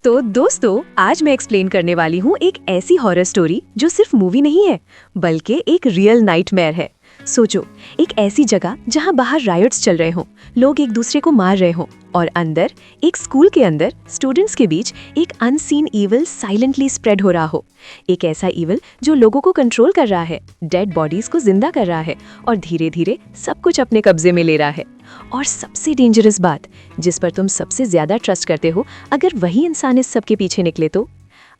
तो दोस्तों, आज मैं एक्सप्लेन करने वाली हूँ एक ऐसी हॉरर स्टोरी जो सिर्फ मूवी नहीं है बल्कि एक रियल नाइटमेयर है। सोचो, एक ऐसी जगह जहाँ बाहर रायट्स चल रहे हों, लोग एक दूसरे को मार रहे हों और अंदर एक स्कूल के अंदर स्टूडेंट्स के बीच एक अनसीन ईविल साइलेंटली स्प्रेड हो रहा हो। एक ऐसा ईविल जो लोगों को कंट्रोल कर रहा है, डेड बॉडीज को जिंदा कर रहा है और धीरे धीरे सब कुछ अपने कब्जे में ले रहा है। और सबसे डेंजरस बात, जिस पर तुम सबसे ज्यादा ट्रस्ट करते हो, अगर वही इंसान इस सब के पीछे निकले तो।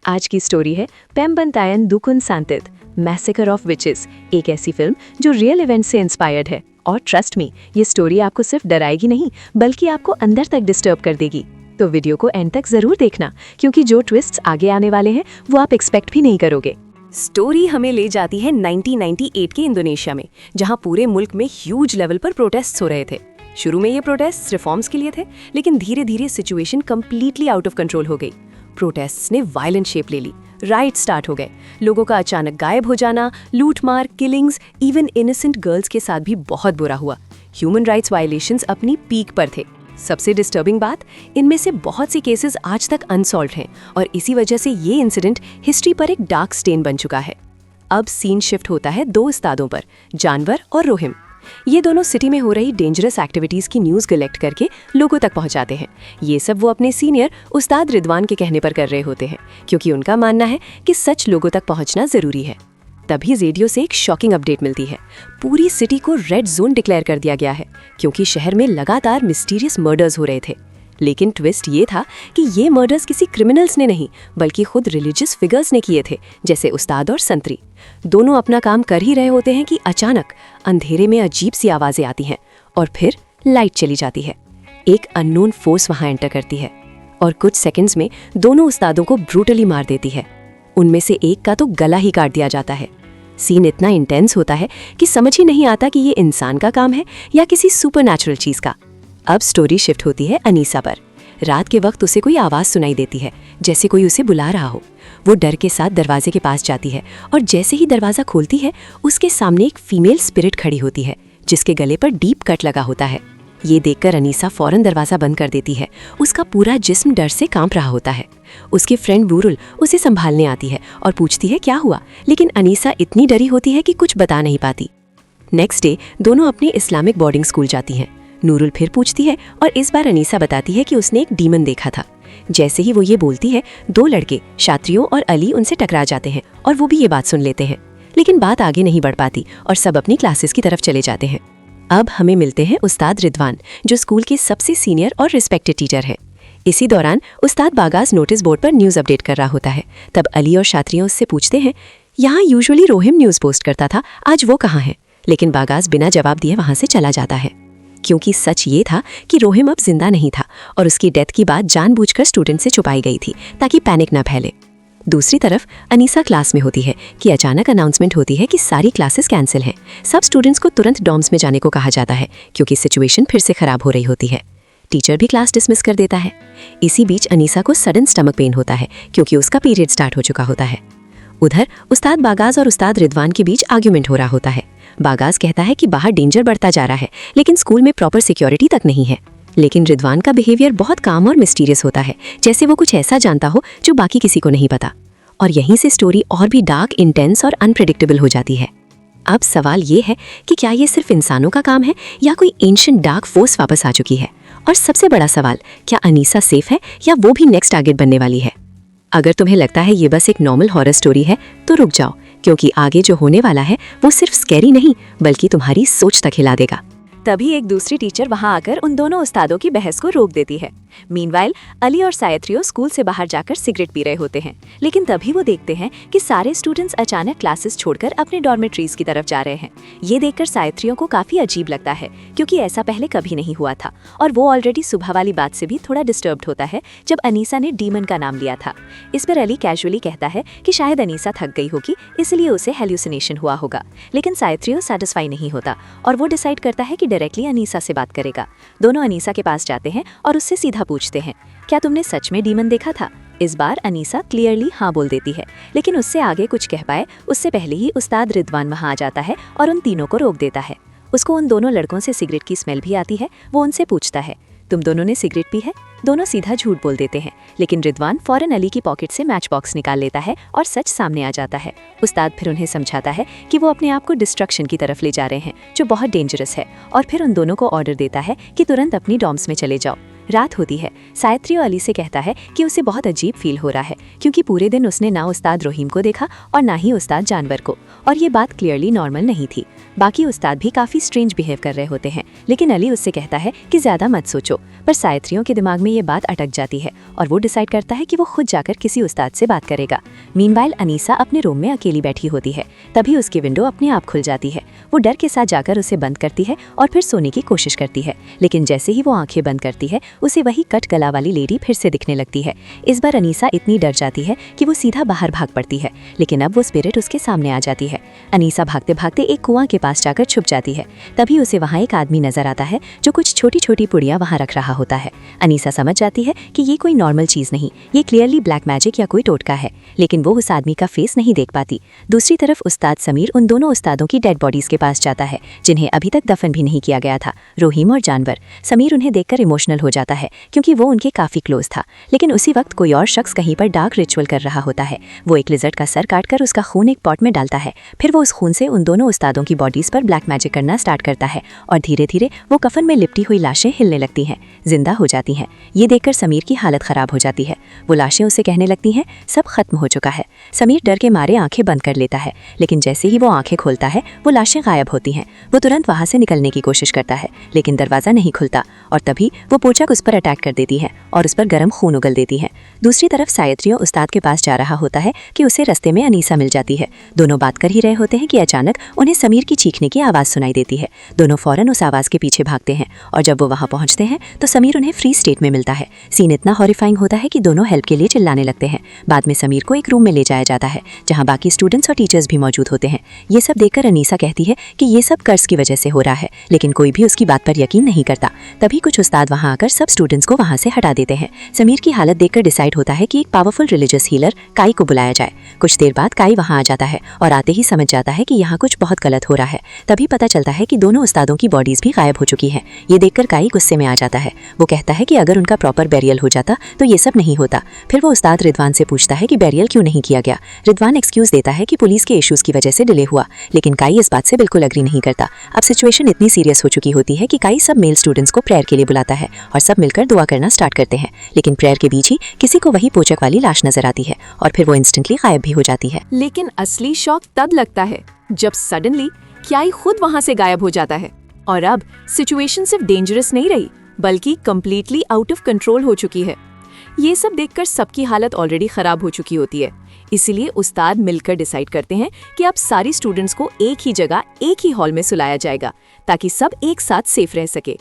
आज की स्टोरी है पेम्बंतायन दुकुन सांतित, मैसेकर ऑफ विचेस, एक ऐसी फिल्म जो रियल इवेंट से इंस्पायर्ड है। और ट्रस्ट मी, ये स्टोरी आपको सिर्फ डराएगी नहीं बल्कि आपको अंदर तक डिस्टर्ब कर देगी। तो वीडियो को एंड तक जरूर देखना, क्योंकि जो ट्विस्ट्स आगे आने वाले हैं वो आप एक्सपेक्ट भी नहीं करोगे। स्टोरी हमें ले जाती है 1998 के इंडोनेशिया में, जहां पूरे मुल्क में ह्यूज लेवल पर प्रोटेस्ट्स हो रहे थे। शुरू में ये प्रोटेस्ट रिफॉर्म्स के लिए थे, लेकिन धीरे धीरे situation completely out of control हो गई। प्रोटेस्ट्स ने वायलेंट शेप ले ली, राइट स्टार्ट हो गए, लोगों का अचानक गायब हो जाना, लूटमार, किलिंग्स, इवन इनोसेंट गर्ल्स के साथ भी बहुत बुरा हुआ। ह्यूमन राइट्स वायलेशंस अपनी पीक पर थे। सबसे डिस्टर्बिंग बात, इनमें से बहुत सी केसेस आज तक अनसॉल्व्ड हैं और इसी वजह से ये इंसिडेंट हिस्ट्री पर एक डार्क स्टेन बन चुका है। अब सीन शिफ्ट होता है दो उस्तादों पर, जानवर और रोहिम। ये दोनों सिटी में हो रही डेंजरस एक्टिविटीज की न्यूज़ कलेक्ट करके लोगों तक पहुंचाते हैं। ये सब वो अपने सीनियर उस्ताद रिदवान के कहने पर कर रहे होते हैं, क्योंकि उनका मानना है कि सच लोगों तक पहुंचना जरूरी है। तभी रेडियो से एक शॉकिंग अपडेट मिलती है। पूरी सिटी को रेड जोन डिक्लेयर कर दिया गया है, क्योंकि शहर में लगातार मिस्टीरियस मर्डर्स हो रहे थे। लेकिन ट्विस्ट ये था कि ये मर्डर्स किसी क्रिमिनल्स ने नहीं बल्कि खुद रिलीजियस फिगर्स ने किए थे, जैसे उस्ताद और संतरी। दोनों अपना काम कर ही रहे होते हैं कि अचानक अंधेरे में अजीब सी आवाजें आती हैं और फिर लाइट चली जाती है। एक अननोन फोर्स वहां एंटर करती है और कुछ सेकंड्स में दोनों उस्तादों को ब्रूटली मार देती है। उनमें से एक का तो गला ही काट दिया जाता है। सीन इतना इंटेंस होता है कि समझ ही नहीं आता कि ये इंसान का काम है या किसी सुपरनैचुरल चीज का। अब स्टोरी शिफ्ट होती है अनीसा पर। रात के वक्त उसे कोई आवाज सुनाई देती है, जैसे कोई उसे बुला रहा हो। वो डर के साथ दरवाजे के पास जाती है और जैसे ही दरवाजा खोलती है, उसके सामने एक फीमेल स्पिरिट खड़ी होती है, जिसके गले पर डीप कट लगा होता है। ये देखकर अनीसा फौरन दरवाजा बंद कर देती है। उसका पूरा जिस्म डर से कांप रहा होता है। उसके फ्रेंड वूरुल उसे संभालने आती है और पूछती है क्या हुआ, लेकिन अनीसा इतनी डरी होती है कि कुछ बता नहीं पाती। नेक्स्ट डे दोनों अपने इस्लामिक बोर्डिंग स्कूल जाती हैं। नूरुल फिर पूछती है और इस बार अनीसा बताती है कि उसने एक डीमन देखा था। जैसे ही वो ये बोलती है, दो लड़के शात्रियों और अली उनसे टकरा जाते हैं और वो भी ये बात सुन लेते हैं। लेकिन बात आगे नहीं बढ़ पाती और सब अपनी क्लासेस की तरफ चले जाते हैं। अब हमें मिलते हैं उस्ताद रिदवान, जो स्कूल के सबसे सीनियर और रिस्पेक्टेड टीचर हैं। इसी दौरान उस्ताद बागाज नोटिस बोर्ड पर न्यूज़ अपडेट कर रहा होता है। तब अली और शात्रियों उससे पूछते हैं, यहाँ यूजुअली रोहिम न्यूज़ पोस्ट करता था, आज वो कहाँ है? लेकिन बागाज बिना जवाब दिए वहाँ से चला जाता है, क्योंकि सच ये था कि रोहिम अब जिंदा नहीं था और उसकी डेथ की बात जानबूझकर स्टूडेंट से छुपाई गई थी ताकि पैनिक न फैले। दूसरी तरफ अनीसा क्लास में होती है कि अचानक अनाउंसमेंट होती है कि सारी क्लासेस कैंसिल हैं। सब स्टूडेंट्स को तुरंत डॉर्म्स में जाने को कहा जाता है, क्योंकि सिचुएशन फिर से खराब हो रही होती है। टीचर भी क्लास डिसमिस कर देता है। इसी बीच अनीसा को सडन स्टमक पेन होता है, क्योंकि उसका पीरियड स्टार्ट हो चुका होता है। उधर उस्ताद बागाज और उस्ताद रिदवान के बीच आर्ग्यूमेंट हो रहा होता है। बागाज कहता है कि बाहर डेंजर बढ़ता जा रहा है, लेकिन स्कूल में प्रॉपर सिक्योरिटी तक नहीं है। लेकिन रिदवान का बिहेवियर बहुत काम और मिस्टीरियस होता है, जैसे वो कुछ ऐसा जानता हो जो बाकी किसी को नहीं पता। और यहीं से स्टोरी और भी डार्क, इंटेंस और अनप्रेडिक्टेबल हो जाती है। अब सवाल ये है कि क्या ये सिर्फ इंसानों का काम है या कोई एंशिएंट डार्क फोर्स वापस आ चुकी है? और सबसे बड़ा सवाल, क्या अनीसा सेफ है या वो भी नेक्स्ट टारगेट बनने वाली है? अगर तुम्हें लगता है ये बस एक नॉर्मल हॉरर स्टोरी है तो रुक जाओ, क्योंकि आगे जो होने वाला है वो सिर्फ स्कैरी नहीं बल्कि तुम्हारी सोच तक हिला देगा। तभी एक दूसरी टीचर वहां आकर उन दोनों उस्तादों की बहस को रोक देती है। मीनवाइल अली और सायत्रियो स्कूल से बाहर जाकर सिगरेट पी रहे होते हैं, लेकिन तभी वो देखते हैं कि सारे स्टूडेंट्स अचानक क्लासेस छोड़कर अपने डॉर्मेट्रीज की तरफ जा रहे हैं। ये देखकर सायत्रियो को काफी अजीब लगता है, क्योंकि ऐसा पहले कभी नहीं हुआ था और वो ऑलरेडी सुबह वाली बात से भी थोड़ा डिस्टर्ब्ड होता है जब अनीसा ने डीमन का नाम लिया था। इस पर अली कैजुअली कहता है कि शायद अनीसा थक गई होगी, इसलिए उसे हेल्यूसिनेशन हुआ होगा। लेकिन सायत्रियो सेटिस्फाई नहीं होता और वो डिसाइड करता है कि डायरेक्टली अनीसा से बात करेगा। दोनों अनीसा के पास जाते हैं और उससे सीधा पूछते हैं, क्या तुमने सच में डीमन देखा था? इस बार अनीसा क्लियरली हाँ बोल देती है, लेकिन उससे आगे कुछ कह पाए उससे पहले ही उस्ताद रिदवान वहाँ आ जाता है और उन तीनों को रोक देता है। उसको उन दोनों लड़कों से सिगरेट की स्मेल भी आती है। वो उनसे पूछता है, तुम दोनों ने सिगरेट पी है? दोनों सीधा झूठ बोल देते हैं, लेकिन रिदवान फौरन अली की पॉकेट से मैच बॉक्स निकाल लेता है और सच सामने आ जाता है। उस्ताद फिर उन्हें समझाता है कि वो अपने आप को डिस्ट्रक्शन की तरफ ले जा रहे हैं, जो बहुत डेंजरस है, और फिर उन दोनों को ऑर्डर देता है कि तुरंत अपनी डॉर्म्स में चले जाओ। रात होती है। सायत्रियो अली से कहता है कि उसे बहुत अजीब फील हो रहा है, क्योंकि पूरे दिन उसने ना उस्ताद रहीम को देखा और ना ही उस्ताद जानवर को, और ये बात क्लियरली नॉर्मल नहीं थी। बाकी उस्ताद भी काफ़ी स्ट्रेंज बिहेव कर रहे होते हैं, लेकिन अली उससे कहता है कि ज़्यादा मत सोचो। पर सायत्रियों के दिमाग में ये बात अटक जाती है और वो डिसाइड करता है कि वो खुद जाकर किसी उस्ताद से बात करेगा। मीनवाइल अनीसा अपने रूम में अकेली बैठी होती है। तभी उसकी विंडो अपने आप खुल जाती है। वो डर के साथ जाकर उसे बंद करती है और फिर सोने की कोशिश करती है, लेकिन जैसे ही वो आंखें बंद करती है उसे वही कट गला वाली लेडी फिर से दिखने लगती है। इस बार अनीसा इतनी डर जाती है कि वो सीधा बाहर भाग पड़ती है, लेकिन अब वो स्पिरिट उसके सामने आ जाती है। अनीसा भागते भागते एक कुआं के पास जाकर छुप जाती है। तभी उसे वहाँ एक आदमी नजर आता है जो कुछ छोटी छोटी पुड़ियाँ वहाँ रख रहा होता है। अनीसा समझ जाती है कि ये कोई नॉर्मल चीज़ नहीं, ये क्लियरली ब्लैक मैजिक या कोई टोटका है, लेकिन वो उस आदमी का फेस नहीं देख पाती। दूसरी तरफ उस्ताद समीर उन दोनों उस्तादों की डेड बॉडीज के पास जाता है जिन्हें अभी तक दफन भी नहीं किया गया था, रहीम और जानवर। समीर उन्हें देखकर इमोशनल हो जाता है क्योंकि वो उनके काफ़ी क्लोज था, लेकिन उसी वक्त कोई और शख्स कहीं पर डार्क रिचुअल कर रहा होता है। वो एक लिजर्ड का सर काटकर उसका खून एक पॉट में डालता है। फिर वो उस खून से उन दोनों उस्तादों की बॉडीज पर ब्लैक मैजिक करना स्टार्ट करता है और धीरे धीरे वो कफन में लिपटी हुई लाशें हिलने लगती हैं, जिंदा हो जाती हैं। ये देखकर समीर की हालत खराब हो जाती है। वो लाशें उसे कहने लगती हैं सब खत्म हो चुका है। समीर डर के मारे आंखें बंद कर लेता है, लेकिन जैसे ही वो आंखें खोलता है वो लाशें गायब होती हैं। वो तुरंत वहां से निकलने की कोशिश करता है, लेकिन दरवाजा नहीं खुलता और तभी वो पोचक उस पर अटैक कर देती है और उस पर गर्म खून उगल देती है। दूसरी तरफ सायत्रियो उस्ताद के पास जा रहा होता है कि उसे रास्ते में अनीसा मिल जाती है। दोनों बात कर ही रहे होते हैं कि अचानक उन्हें समीर की चीखने की आवाज़ सुनाई देती है। दोनों फौरन उस आवाज़ के पीछे भागते हैं और जब वो वहाँ पहुँचते हैं तो समीर उन्हें फ्री स्टेट में मिलता है। सीन इतना हॉरिफाइंग होता है कि दोनों हेल्प के लिए चिल्लाने लगते हैं। बाद में समीर को एक रूम में ले जाया जाता है जहाँ बाकी स्टूडेंट्स और टीचर्स भी मौजूद होते हैं। ये सब देखकर अनीसा कहती है कि ये सब कर्ज की वजह से हो रहा है, लेकिन कोई भी उसकी बात पर यकीन नहीं करता। तभी कुछ उस्ताद वहाँ आकर सब स्टूडेंट्स को वहाँ से हटा देते हैं। समीर की हालत देखकर डिसाइड होता है कि एक पावरफुल रिलीजियस हीलर काई को बुलाया जाए। कुछ देर बाद काई वहाँ आ जाता है और आते ही समझ जाता है कि यहाँ कुछ बहुत गलत हो रहा है। तभी पता चलता है कि दोनों उस्तादों की बॉडीज भी गायब हो चुकी हैं। ये देखकर काई गुस्से में आ जाता है। वो कहता है कि अगर उनका प्रॉपर बैरियल हो जाता तो ये सब नहीं होता। फिर वो उस्ताद रिदवान से पूछता है कि बैरियल क्यों नहीं किया गया। रिदवान एक्सक्यूज देता है कि पुलिस के इश्यूज की वजह से डिले हुआ, लेकिन काई इस बात से बिल्कुल अग्री नहीं करता। अब सिचुएशन इतनी सीरियस हो चुकी होती है कि काई सब मेल स्टूडेंट्स को प्रेयर के लिए बुलाता है और सब मिलकर दुआ करना स्टार्ट करते हैं, लेकिन प्रेयर के बीच ही किसी को वही पोचक वाली लाश नजर आती है और फिर वो इंस्टेंटली गायब भी हो जाती है। लेकिन असली शॉक तब लगता है जब सडनली क्याई खुद वहां से गायब हो जाता है और अब सिचुएशन सिर्फ डेंजरस नहीं रही बल्कि कंप्लीटली आउट ऑफ कंट्रोल हो चुकी है। ये सब देखकर सबकी हालत ऑलरेडी खराब हो चुकी होती है। इसीलिए उस्ताद मिलकर डिसाइड करते हैं कि अब सारी स्टूडेंट्स को एक ही जगह एक ही हॉल में सुलाया जाएगा ताकि सब एक साथ सेफ रह सके।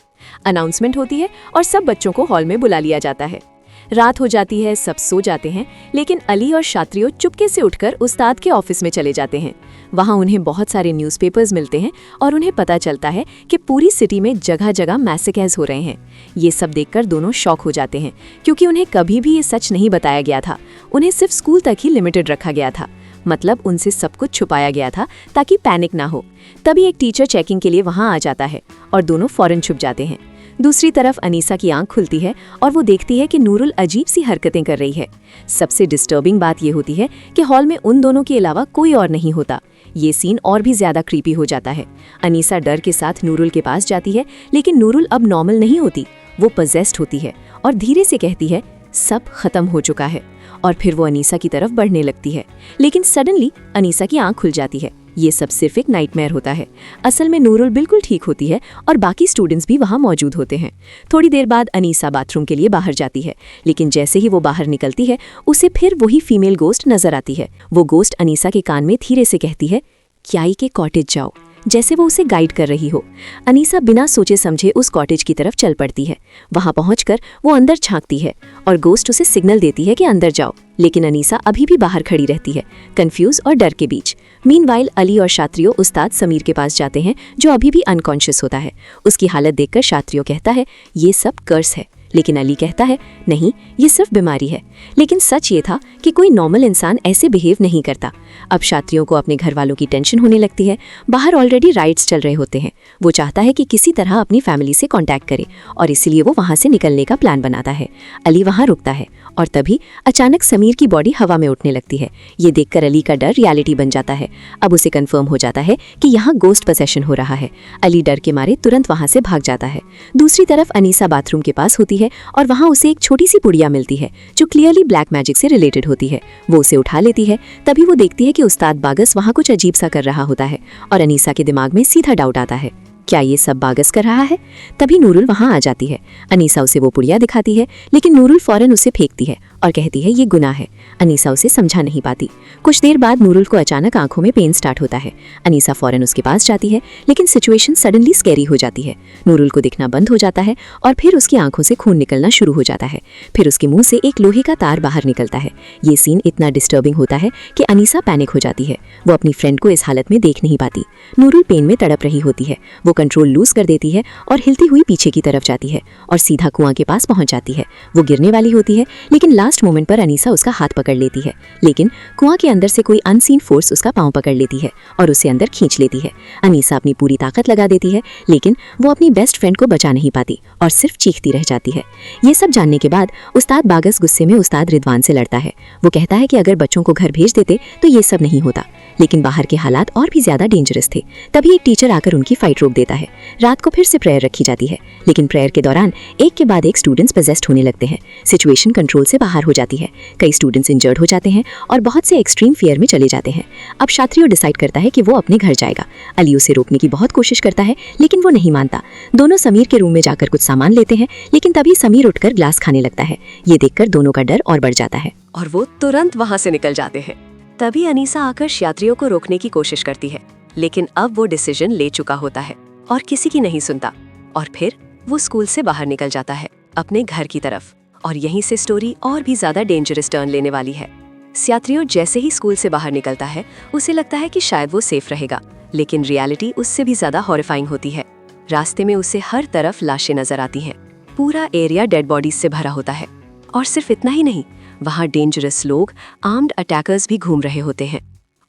अनाउंसमेंट होती है और सब बच्चों को हॉल में बुला लिया जाता है। रात हो जाती है, सब सो जाते हैं, लेकिन अली और शात्रियो चुपके से उठकर उस्ताद के ऑफिस में चले जाते हैं। वहाँ उन्हें बहुत सारे न्यूज़पेपर्स मिलते हैं और उन्हें पता चलता है कि पूरी सिटी में जगह जगह मैसेकेज हो रहे हैं। ये सब देखकर दोनों शॉक हो जाते हैं क्योंकि उन्हें कभी भी ये सच नहीं बताया गया था। उन्हें सिर्फ स्कूल तक ही लिमिटेड रखा गया था, मतलब उनसे सब कुछ छुपाया गया था ताकि पैनिक ना हो। तभी एक टीचर चेकिंग के लिए वहाँ आ जाता है और दोनों फौरन छुप जाते हैं। दूसरी तरफ अनीसा की आंख खुलती है और वो देखती है कि नूरुल अजीब सी हरकतें कर रही है। सबसे डिस्टर्बिंग बात ये होती है कि हॉल में उन दोनों के अलावा कोई और नहीं होता। ये सीन और भी ज्यादा क्रीपी हो जाता है। अनीसा डर के साथ नूरुल के पास जाती है, लेकिन नूरुल अब नॉर्मल नहीं होती, वो पजेस्ड होती है और धीरे से कहती है सब खत्म हो चुका है, और फिर वो अनीसा की तरफ बढ़ने लगती है। लेकिन सडनली अनीसा की आंख खुल जाती है। ये सब सिर्फ एक नाइटमेयर होता है। असल में नूरुल बिल्कुल ठीक होती है और बाकी स्टूडेंट्स भी वहाँ मौजूद होते हैं। थोड़ी देर बाद अनीसा बाथरूम के लिए बाहर जाती है, लेकिन जैसे ही वो बाहर निकलती है उसे फिर वही फीमेल गोस्ट नजर आती है। वो गोस्ट अनीसा के कान में धीरे से कहती है क्याई के कॉटेज जाओ, जैसे वो उसे गाइड कर रही हो। अनीसा बिना सोचे समझे उस कॉटेज की तरफ चल पड़ती है। वहां पहुंचकर वो अंदर झांकती है और गोस्ट उसे सिग्नल देती है कि अंदर जाओ, लेकिन अनीसा अभी भी बाहर खड़ी रहती है, कंफ्यूज और डर के बीच। मीनवाइल अली और शात्रियो उस्ताद समीर के पास जाते हैं जो अभी भी अनकॉन्शियस होता है। उसकी हालत देखकर शात्रियो कहता है ये सब कर्स है, लेकिन अली कहता है नहीं, ये सिर्फ बीमारी है। लेकिन सच ये था कि कोई नॉर्मल इंसान ऐसे बिहेव नहीं करता। अब छात्रियों को अपने घर वालों की टेंशन होने लगती है। बाहर ऑलरेडी राइड्स चल रहे होते हैं। वो चाहता है कि किसी तरह अपनी फैमिली से कांटेक्ट करे और इसलिए वो वहां से निकलने का प्लान बनाता है। अली वहां रुकता है और तभी अचानक समीर की बॉडी हवा में उठने लगती है। ये देखकर अली का डर रियलिटी बन जाता है। अब उसे कंफर्म हो जाता है कि यहाँ गोस्ट पोसेशन हो रहा है। अली डर के मारे तुरंत वहां से भाग जाता है। दूसरी तरफ अनीसा बाथरूम के पास होती है और वहां उसे एक छोटी सी पुड़िया मिलती है जो क्लियरली ब्लैक मैजिक से रिलेटेड होती है। वो उसे उठा लेती है। तभी वो देखती है कि उस्ताद बागस वहां कुछ अजीब सा कर रहा होता है और अनीसा के दिमाग में सीधा डाउट आता है, क्या ये सब बागस कर रहा है? तभी नूरुल वहां आ जाती है। अनीसा उसे वो पुड़िया दिखाती है, लेकिन नूरुल फौरन उसे फेंकती है और कहती है ये गुनाह है। अनीसा उसे समझा नहीं पाती। कुछ देर बाद नूरुल को अचानक आंखों में पेन स्टार्ट होता है। अनीसा फौरन उसके पास जाती है, लेकिन सिचुएशन सडनली स्कैरी हो जाती है। नूरुल को दिखना बंद हो जाता है और फिर उसकी आंखों से खून निकलना शुरू हो जाता है। फिर उसके मुंह से एक लोहे का तार बाहर निकलता है। ये सीन इतना डिस्टर्बिंग होता है कि अनीसा पैनिक हो जाती है। वो अपनी फ्रेंड को इस हालत में देख नहीं पाती। नूरुल पेन में तड़प रही होती है। वो कंट्रोल लूज कर देती है और हिलती हुई पीछे की तरफ जाती है और सीधा कुआं के पास पहुंच जाती है। वो गिरने वाली होती है, लेकिन लास्ट मोमेंट पर अनीसा उसका हाथ पकड़ लेती है। लेकिन कुआं के अंदर से कोई अनसीन फोर्स उसका पांव पकड़ लेती है और उसे अंदर खींच लेती है। अनीसा अपनी पूरी ताकत लगा देती है, लेकिन वो अपनी बेस्ट फ्रेंड को बचा नहीं पाती और सिर्फ चीखती रह जाती है। ये सब जानने के बाद उस्ताद बागस गुस्से में उस्ताद रिदवान से लड़ता है। वो कहता है कि अगर बच्चों को घर भेज देते तो ये सब नहीं होता, लेकिन बाहर के हालात और भी ज्यादा डेंजरस थे। तभी एक टीचर आकर उनकी फाइट रोक देता है। रात को फिर से प्रेयर रखी जाती है, लेकिन प्रेयर के दौरान एक के बाद एक स्टूडेंट्स पोजेस्ड होने लगते हैं। सिचुएशन कंट्रोल से बाहर हो जाती है। कई स्टूडेंट्स इंजर्ड हो जाते हैं और बहुत से एक्सट्रीम फियर में चले जाते हैं। अब छात्रियों डिसाइड करता है कि वो अपने घर जाएगा। अली उसे रोकने की बहुत कोशिश करता है, लेकिन वो नहीं मानता। दोनों समीर के रूम में जाकर कुछ सामान लेते हैं, लेकिन तभी समीर उठकर ग्लास खाने लगता है। ये देखकर दोनों का डर और बढ़ जाता है और वो तुरंत वहां से निकल जाते हैं। तभी अनीसा आकर छात्रियों को रोकने की कोशिश करती है, लेकिन अब वो डिसीजन ले चुका होता है और किसी की नहीं सुनता। और फिर वो स्कूल से बाहर निकल जाता है अपने घर की तरफ। और यहीं से स्टोरी और भी ज्यादा डेंजरस टर्न लेने वाली है। छात्रियों जैसे ही स्कूल से बाहर निकलता है, उसे लगता है कि शायद वो सेफ रहेगा, लेकिन रियलिटी उससे भी ज्यादा हॉरिफाइंग होती है। रास्ते में उसे हर तरफ लाशें नजर आती हैं। पूरा एरिया डेड बॉडीज से भरा होता है। और सिर्फ इतना ही नहीं, वहाँ डेंजरस लोग, आर्म्ड अटैकर्स भी घूम रहे होते हैं।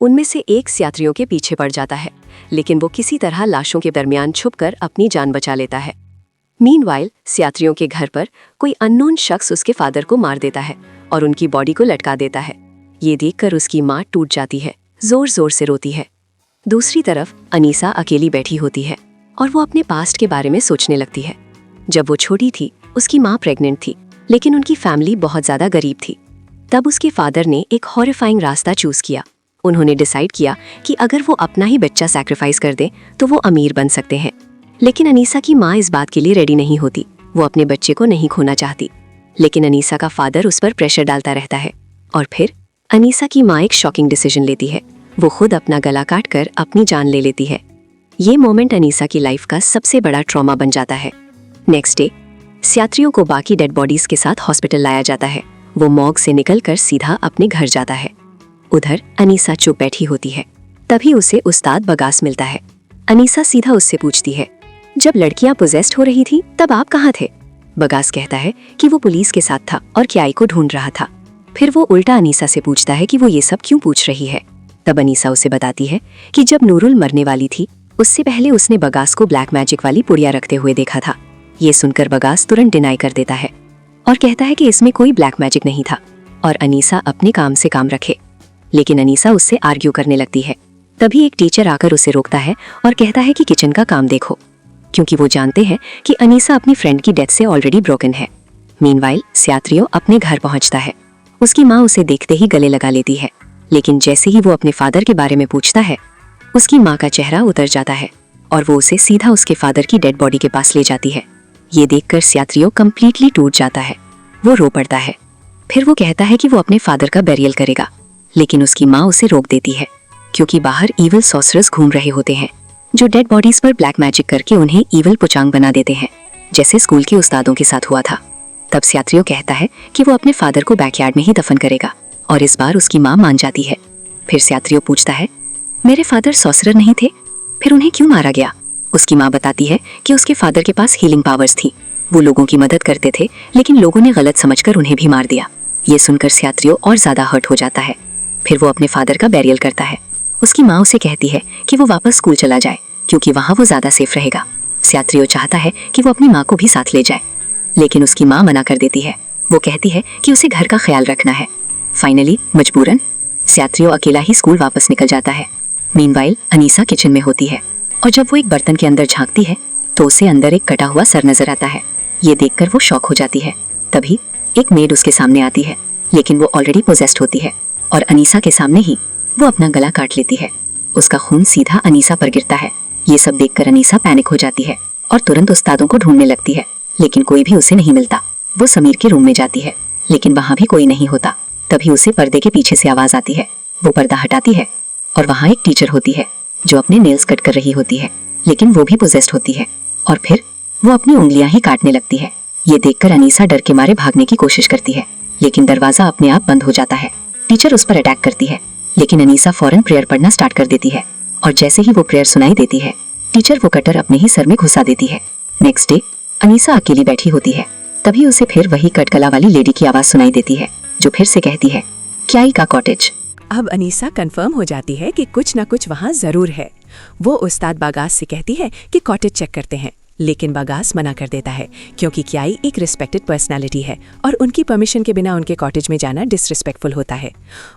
उनमें से एक छात्रियों के पीछे पड़ जाता है, लेकिन वो किसी तरह लाशों के दरमियान छुपकर अपनी जान बचा लेता है। मीनवाइल छात्रियों के घर पर कोई अननोन शख्स उसके फादर को मार देता है और उनकी बॉडी को लटका देता है। ये देखकर उसकी माँ टूट जाती है, जोर जोर से रोती है। दूसरी तरफ अनीसा अकेली बैठी होती है और वो अपने पास्ट के बारे में सोचने लगती है। जब वो छोटी थी, उसकी माँ प्रेग्नेंट थी, लेकिन उनकी फैमिली बहुत ज्यादा गरीब थी। तब उसके फादर ने एक हॉरिफाइंग रास्ता चूज किया। उन्होंने डिसाइड किया कि अगर वो अपना ही बच्चा सैक्रिफाइस कर दे तो वो अमीर बन सकते हैं। लेकिन अनीसा की माँ इस बात के लिए रेडी नहीं होती। वो अपने बच्चे को नहीं खोना चाहती, लेकिन अनीसा का फादर उस पर प्रेशर डालता रहता है। और फिर अनीसा की माँ एक शॉकिंग डिसीजन लेती है। वो खुद अपना गला काट कर अपनी जान ले लेती है। ये मोमेंट अनीसा की लाइफ का सबसे बड़ा ट्रॉमा बन जाता है। नेक्स्ट डे छात्रियों को बाकी डेड बॉडीज के साथ हॉस्पिटल लाया जाता है। वो मॉर्ग से निकलकर सीधा अपने घर जाता है। उधर अनीसा चुप बैठी होती है। तभी उसे उस्ताद बगास मिलता है। अनीसा सीधा उससे पूछती है, जब लड़कियां पोजेस्ड हो रही थी तब आप कहाँ थे? बगास कहता है कि वो पुलिस के साथ था और क्याई को ढूंढ रहा था। फिर वो उल्टा अनीसा से पूछता है कि वो ये सब क्यों पूछ रही है। तब अनीसा उसे बताती है कि जब नूरुल मरने वाली थी, उससे पहले उसने बगास को ब्लैक मैजिक वाली पुड़िया रखते हुए देखा था। ये सुनकर बगास तुरंत डिनाई कर देता है और कहता है कि इसमें कोई ब्लैक मैजिक नहीं था और अनीसा अपने काम से काम रखे। लेकिन अनीसा उससे आर्ग्यू करने लगती है। तभी एक टीचर आकर उसे रोकता है और कहता है कि किचन का काम देखो, क्योंकि वो जानते हैं कि अनीसा अपनी फ्रेंड की डेथ से ऑलरेडी ब्रोकन है। मीनवाइल छात्रियों अपने घर पहुंचता है। उसकी माँ उसे देखते ही गले लगा लेती है, लेकिन जैसे ही वो अपने फादर के बारे में पूछता है, उसकी माँ का चेहरा उतर जाता है और वो उसे सीधा उसके फादर की डेड बॉडी के पास ले जाती है। ये देखकर छात्रियों कंप्लीटली टूट जाता है। वो रो पड़ता है। फिर वो कहता है कि वो अपने फादर का बेरियल करेगा, लेकिन उसकी माँ उसे रोक देती है, क्योंकि बाहर ईवल सॉर्सरर्स घूम रहे होते हैं जो डेड बॉडीज पर ब्लैक मैजिक करके उन्हें ईवल पुचांग बना देते हैं, जैसे स्कूल के उस्तादों के साथ हुआ था। तब छात्रियों कहता है कि वो अपने फादर को बैकयार्ड में ही दफन करेगा और इस बार उसकी माँ मान जाती है। फिर छात्रियों पूछता है, मेरे फादर सॉर्सरर नहीं थे, फिर उन्हें क्यों मारा गया? उसकी माँ बताती है कि उसके फादर के पास हीलिंग पावर्स थी। वो लोगों की मदद करते थे, लेकिन लोगों ने गलत समझकर उन्हें भी मार दिया। ये सुनकर सयात्रियो और ज्यादा हर्ट हो जाता है। फिर वो अपने फादर का बैरियल करता है। उसकी माँ उसे कहती है कि वो वापस स्कूल चला जाए क्योंकि वहाँ वो ज्यादा सेफ रहेगा। सयात्रियो चाहता है कि वो अपनी माँ को भी साथ ले जाए, लेकिन उसकी माँ मना कर देती है। वो कहती है कि उसे घर का ख्याल रखना है। फाइनली मजबूरन सयात्रियो अकेला ही स्कूल वापस निकल जाता है। मीनवाइल अनीसा किचन में होती है और जब वो एक बर्तन के अंदर झांकती है तो उसे अंदर एक कटा हुआ सर नजर आता है। ये देखकर वो शॉक हो जाती है। तभी एक मेड उसके सामने आती है, लेकिन वो ऑलरेडी पोजेस्ड होती है और अनीसा के सामने ही वो अपना गला काट लेती है। उसका खून सीधा अनीसा पर गिरता है। ये सब देखकर अनीसा पैनिक हो जाती है और तुरंत उस्तादों को ढूंढने लगती है, लेकिन कोई भी उसे नहीं मिलता। वो समीर के रूम में जाती है, लेकिन वहाँ भी कोई नहीं होता। तभी उसे पर्दे के पीछे से आवाज आती है। वो पर्दा हटाती है और वहाँ एक टीचर होती है जो अपने नेल्स कट कर रही होती है, लेकिन वो भी पोजेस्ड होती है और फिर वो अपनी उंगलियां ही काटने लगती है। ये देखकर अनीसा डर के मारे भागने की कोशिश करती है, लेकिन दरवाजा अपने आप बंद हो जाता है। टीचर उस पर अटैक करती है, लेकिन अनीसा फौरन प्रेयर पढ़ना स्टार्ट कर देती है और जैसे ही वो प्रेयर सुनाई देती है, टीचर वो कटर अपने ही सर में घुसा देती है। नेक्स्ट डे अनीसा अकेली बैठी होती है। तभी उसे फिर वही कटकला वाली लेडी की आवाज सुनाई देती है जो फिर से कहती है, क्याई का कॉटेज। अब अनीसा कंफर्म हो जाती है कि कुछ ना कुछ वहाँ जरूर है। वो उस्ताद बागास से कहती है कि कॉटेज चेक करते हैं, लेकिन बागास मना कर देता है क्योंकि क्याई एक रिस्पेक्टेड पर्सनालिटी है और उनकी परमिशन के बिना उनके कॉटेज में जाना डिसरिस्पेक्टफुल होता है।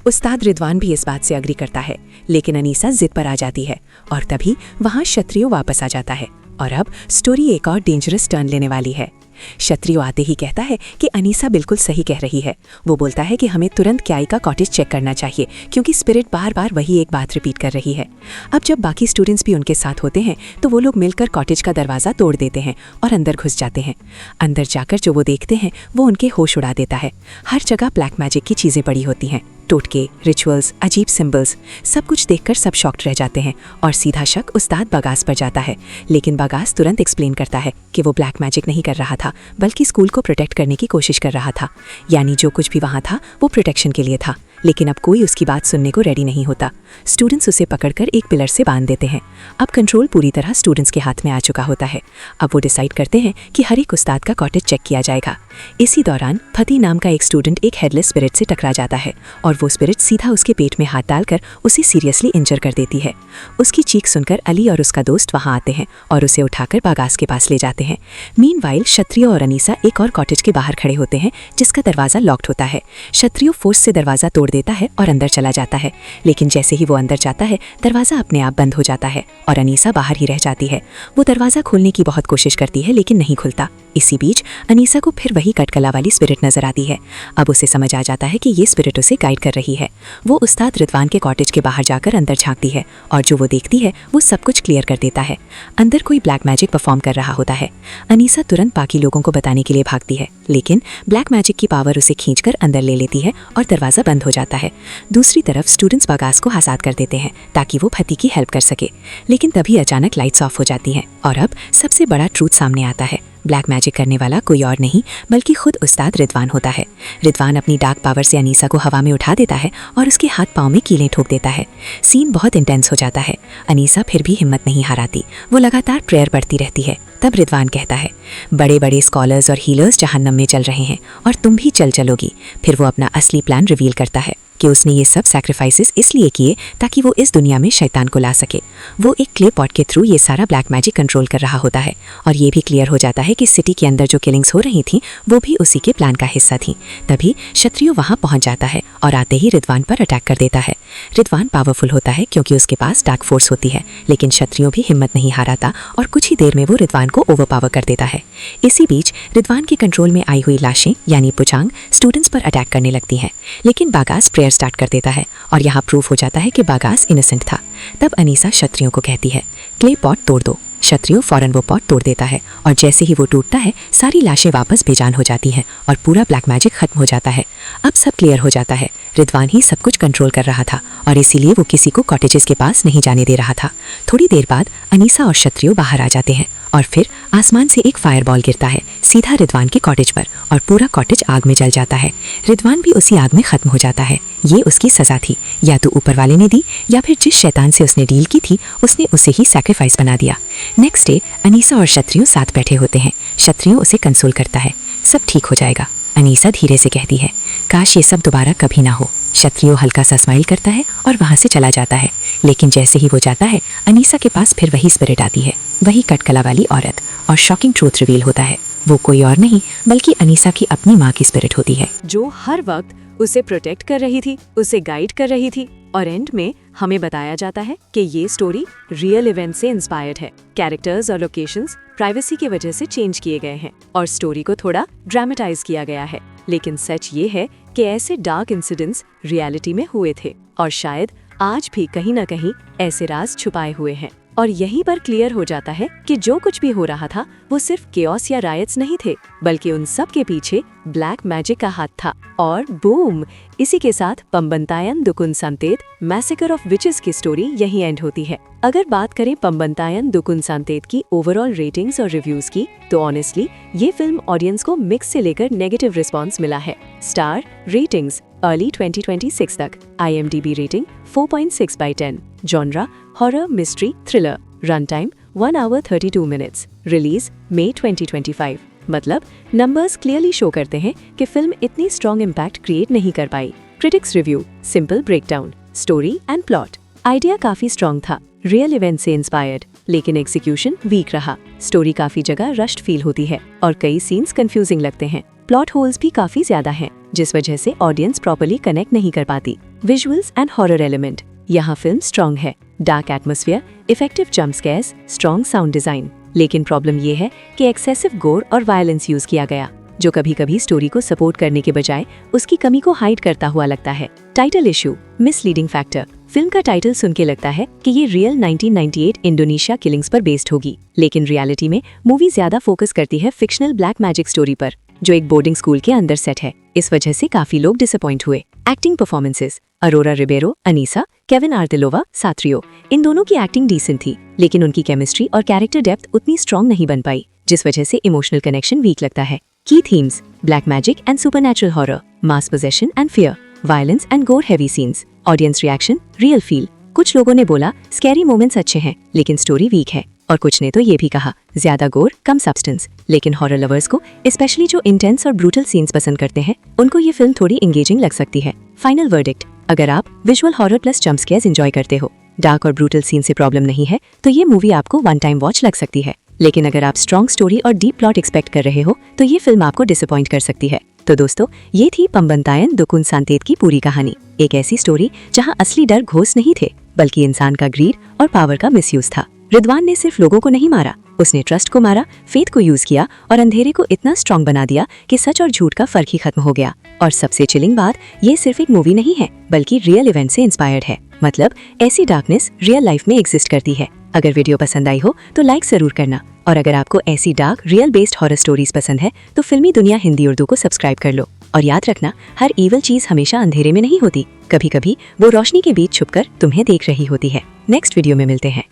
उस्ताद रिदवान भी इस बात से अग्री करता है, लेकिन अनीसा जिद पर आ जाती है और तभी वहाँ क्षत्रियो वापस आ जाता है और अब स्टोरी एक और डेंजरस टर्न लेने वाली है। क्षत्रियो आते ही कहता है कि अनीसा बिल्कुल सही कह रही है। वो बोलता है कि हमें तुरंत क्याई का कॉटेज चेक करना चाहिए क्योंकि स्पिरिट बार बार वही एक बात रिपीट कर रही है। अब जब बाकी स्टूडेंट्स भी उनके साथ होते हैं तो वो लोग मिलकर कॉटेज का दरवाज़ा तोड़ देते हैं और अंदर घुस जाते हैं। अंदर जाकर जो वो देखते हैं वो उनके होश उड़ा देता है। हर जगह ब्लैक मैजिक की चीज़ें पड़ी होती हैं, टोटके, रिचुअल्स, अजीब सिंबल्स। सब कुछ देखकर सब शॉक्ड रह जाते हैं और सीधा शक उस्ताद बागास पर जाता है, लेकिन बागास तुरंत एक्सप्लेन करता है कि वो ब्लैक मैजिक नहीं कर रहा था बल्कि स्कूल को प्रोटेक्ट करने की कोशिश कर रहा था। यानी जो कुछ भी वहाँ था वो प्रोटेक्शन के लिए था, लेकिन अब कोई उसकी बात सुनने को रेडी नहीं होता। स्टूडेंट्स उसे पकड़कर एक पिलर से बांध देते हैं। अब कंट्रोल पूरी तरह स्टूडेंट्स के हाथ में आ चुका होता है। अब वो डिसाइड करते हैं कि हर एक उस्ताद का कॉटेज चेक किया जाएगा। इसी दौरान फती नाम का एक स्टूडेंट एक हेडलेस स्पिरिट से टकरा जाता है और वो स्पिरिट सीधा उसके पेट में हाथ डालकर उसे सीरियसली इंजर कर देती है। उसकी चीख सुनकर अली और उसका दोस्त वहां आते हैं और उसे उठाकर बागास के पास ले जाते हैं। मीनवाइल क्षत्रियो और अनीसा एक और कॉटेज के बाहर खड़े होते हैं जिसका दरवाजा लॉक्ड होता है। क्षत्रियो फोर्स से दरवाजा तोड़ देता है और अंदर चला जाता है, लेकिन जैसे ही वो अंदर जाता है दरवाजा अपने आप बंद हो जाता है और अनीसा बाहर ही रह जाती है। वो दरवाजा खोलने की बहुत कोशिश करती है लेकिन नहीं खुलता। इसी बीच अनीसा को फिर वही कटकला वाली स्पिरिट नजर आती है। अब उसे समझ आ जाता है कि ये स्पिरिट उसे गाइड कर रही है। वो उस्ताद रिदवान के कॉटेज के बाहर जाकर अंदर झांकती है और जो वो देखती है वो सब कुछ क्लियर कर देता है। अंदर कोई ब्लैक मैजिक परफॉर्म कर रहा होता है। अनीसा तुरंत बाकी लोगों को बताने के लिए भागती है, लेकिन ब्लैक मैजिक की पावर उसे खींचकर अंदर ले लेती है और दरवाजा बंद हो जाता है। दूसरी तरफ स्टूडेंट्स बागास को आजाद कर देते हैं ताकि वो फती की हेल्प कर सके, लेकिन तभी अचानक लाइट्स ऑफ हो जाती हैं और अब सबसे बड़ा ट्रूथ सामने आता है। ब्लैक मैजिक करने वाला कोई और नहीं बल्कि खुद उस्ताद रिदवान होता है। रिदवान अपनी डार्क पावर से अनीसा को हवा में उठा देता है और उसके हाथ पांव में कीलें ठोक देता है। सीन बहुत इंटेंस हो जाता है। अनीसा फिर भी हिम्मत नहीं हाराती, वो लगातार प्रेयर पढ़ती रहती है। तब रिदवान कहता है, बड़े बड़े स्कॉलर्स और हीलर्स जहन्नम में चल रहे हैं और तुम भी चलोगी। फिर वो अपना असली प्लान रिवील करता है कि उसने ये सब सैक्रिफाइसेस इसलिए किए ताकि वो इस दुनिया में शैतान को ला सके। वो एक क्ले पॉट के थ्रू ये सारा ब्लैक मैजिक कंट्रोल कर रहा होता है और ये भी क्लियर हो जाता है कि सिटी के अंदर जो किलिंग्स हो रही थी वो भी उसी के प्लान का हिस्सा थी। तभी क्षत्रियो वहां पहुंच जाता है और आते ही रिदवान पर अटैक कर देता है। रिदवान पावरफुल होता है क्योंकि उसके पास डार्क फोर्स होती है, लेकिन क्षत्रियो भी हिम्मत नहीं हाराता और कुछ ही देर में वो रिदवान को ओवरपावर कर देता है। इसी बीच रिदवान के कंट्रोल में आई हुई लाशें यानी पुचांग स्टूडेंट्स पर अटैक करने लगती हैं, लेकिन बागास प्रेयर स्टार्ट कर देता है और यहाँ प्रूफ हो जाता है कि बागास इनोसेंट था। तब अनीसा क्षत्रियों को कहती है, क्ले पॉट तोड़ दो। क्षत्रियो फौरन वो पॉट तोड़ देता है और जैसे ही वो टूटता है सारी लाशें वापस बेजान हो जाती हैं और पूरा ब्लैक मैजिक खत्म हो जाता है। अब सब क्लियर हो जाता है। रिदवान ही सब कुछ कंट्रोल कर रहा था और इसीलिए वो किसी को कॉटेजेस के पास नहीं जाने दे रहा था। थोड़ी देर बाद अनीसा और क्षत्रियो बाहर आ जाते हैं और फिर आसमान से एक फायरबॉल गिरता है सीधा रिदवान के कॉटेज पर और पूरा कॉटेज आग में जल जाता है। रिदवान भी उसी आग में खत्म हो जाता है। ये उसकी सजा थी, या तो ऊपर वाले ने दी या फिर जिस शैतान से उसने डील की थी उसने उसे ही सैक्रिफाइस बना दिया। नेक्स्ट डे अनीसा और क्षत्रियो साथ बैठे होते हैं। क्षत्रियो उसे कंसोल करता है, सब ठीक हो जाएगा। अनीसा धीरे से कहती है, काश ये सब दोबारा कभी ना हो। क्षत्रियो हल्का सा स्माइल करता है और वहां से चला जाता है। लेकिन जैसे ही वो जाता है अनीसा के पास फिर वही स्पिरिट आती है, वही कटकला वाली औरत, और शॉकिंग ट्रूथ रिवील होता है। वो कोई और नहीं बल्कि अनीसा की अपनी माँ की स्पिरिट होती है, जो हर वक्त उसे प्रोटेक्ट कर रही थी, उसे गाइड कर रही थी। और एंड में हमें बताया जाता है कि ये स्टोरी रियल इवेंट से इंस्पायर्ड है। कैरेक्टर्स और लोकेशंस प्राइवेसी की वजह से चेंज किए गए हैं और स्टोरी को थोड़ा ड्रामेटाइज किया गया है। लेकिन सच ये है कि ऐसे डार्क इंसिडेंट्स रियलिटी में हुए थे और शायद आज भी कहीं ना कहीं ऐसे राज छुपाए हुए हैं। और यहीं पर क्लियर हो जाता है कि जो कुछ भी हो रहा था वो सिर्फ केओस या रायट्स नहीं थे, बल्कि उन सब के पीछे ब्लैक मैजिक का हाथ था। और बूम, इसी के साथ पम्बंतायन दुकुन सांतेत मैसेकर ऑफ विचेस की स्टोरी यहीं एंड होती है। अगर बात करें पम्बंतायन दुकुन सांतेत की ओवरऑल रेटिंग्स और रिव्यूज की, तो ऑनेस्टली ये फिल्म ऑडियंस को मिक्स से लेकर नेगेटिव रिस्पॉन्स मिला है। स्टार रेटिंग्स अर्ली 2026 तक, IMDb rating 4.6/10, genre horror mystery thriller, run time 1 hour 32 minutes, release मई 2025। मतलब नंबर्स क्लियरली शो करते हैं कि फिल्म इतनी स्ट्रॉन्ग इम्पैक्ट क्रिएट नहीं कर पाई। Critics review, simple breakdown, story and plot. Idea काफी स्ट्रॉन्ग था, रियल इवेंट से इंस्पायर्ड, लेकिन एग्जीक्यूशन वीक रहा। स्टोरी काफी जगह रश्ड फील होती है और कई सीन्स कंफ्यूजिंग लगते हैं। प्लॉट होल्स भी काफी ज्यादा हैं, जिस वजह से ऑडियंस प्रॉपर्ली कनेक्ट नहीं कर पाती। विजुअल्स एंड हॉरर एलिमेंट, यहाँ फिल्म स्ट्रॉन्ग है। Dark atmosphere, effective jump scares, strong sound design. लेकिन प्रॉब्लम ये है कि एक्सेसिव गोर और वायलेंस यूज किया गया, जो कभी कभी स्टोरी को सपोर्ट करने के बजाय उसकी कमी को हाइड करता हुआ लगता है। Title issue, misleading factor. Film का टाइटल सुन के लगता है कि ये रियल 1998 इंडोनेशिया किलिंग्स पर बेस्ड होगी, लेकिन रियलिटी में मूवी ज्यादा फोकस करती है फिक्शनल ब्लैक मैजिक स्टोरी पर, जो एक बोर्डिंग स्कूल के अंदर सेट है। इस वजह से काफी लोग डिसअपॉइंट हुए। Acting performances, Aurora Ribeiro, Anisa, Kevin Artelova, Satrio, इन दोनों की एक्टिंग डिसेंट थी, लेकिन उनकी केमिस्ट्री और कैरेक्टर डेप्थ उतनी स्ट्रॉन्ग नहीं बन पाई, जिस वजह से इमोशनल कनेक्शन वीक लगता है। Key themes, black magic and supernatural horror, mass possession and fear, violence and gore heavy scenes. Audience reaction, real feel. कुछ लोगों ने बोला स्कैरी मोमेंट्स अच्छे हैं लेकिन स्टोरी वीक है, और कुछ ने तो ये भी कहा ज्यादा गोर कम सब्सटेंस। लेकिन हॉरर लवर्स को, स्पेशली जो इंटेंस और ब्रूटल सीन्स पसंद करते हैं, उनको ये फिल्म थोड़ी एंगेजिंग लग सकती है। फाइनल वर्डिक्ट, अगर आप visual horror plus jump scares enjoy करते हो, डार्क और ब्रूटल सीन से प्रॉब्लम नहीं है, तो ये मूवी आपको वन टाइम वॉच लग सकती है। लेकिन अगर आप स्ट्रॉन्ग स्टोरी और डीप प्लॉट एक्सपेक्ट कर रहे हो, तो ये फिल्म आपको डिसअपॉइंट कर सकती है। तो दोस्तों, ये थी पम्बंतायन दुकुन सांतेत की पूरी कहानी। एक ऐसी स्टोरी जहां असली डर घोस्ट नहीं थे, बल्कि इंसान का ग्रीड और पावर का मिसयूज था। रिदवान ने सिर्फ लोगों को नहीं मारा, उसने ट्रस्ट को मारा, फेथ को यूज किया और अंधेरे को इतना स्ट्रॉन्ग बना दिया कि सच और झूठ का फर्क ही खत्म हो गया। और सबसे चिलिंग बात, ये सिर्फ एक मूवी नहीं है, बल्कि रियल इवेंट से इंस्पायर्ड है। मतलब ऐसी डार्कनेस रियल लाइफ में एग्जिस्ट करती है। अगर वीडियो पसंद आई हो तो लाइक जरूर करना, और अगर आपको ऐसी dark real based horror stories पसंद है तो फिल्मी दुनिया हिंदी उर्दू को सब्सक्राइब कर लो। और याद रखना, हर इविल चीज हमेशा अंधेरे में नहीं होती, कभी कभी वो रोशनी के बीच छुपकर तुम्हें देख रही होती है। नेक्स्ट वीडियो में मिलते हैं।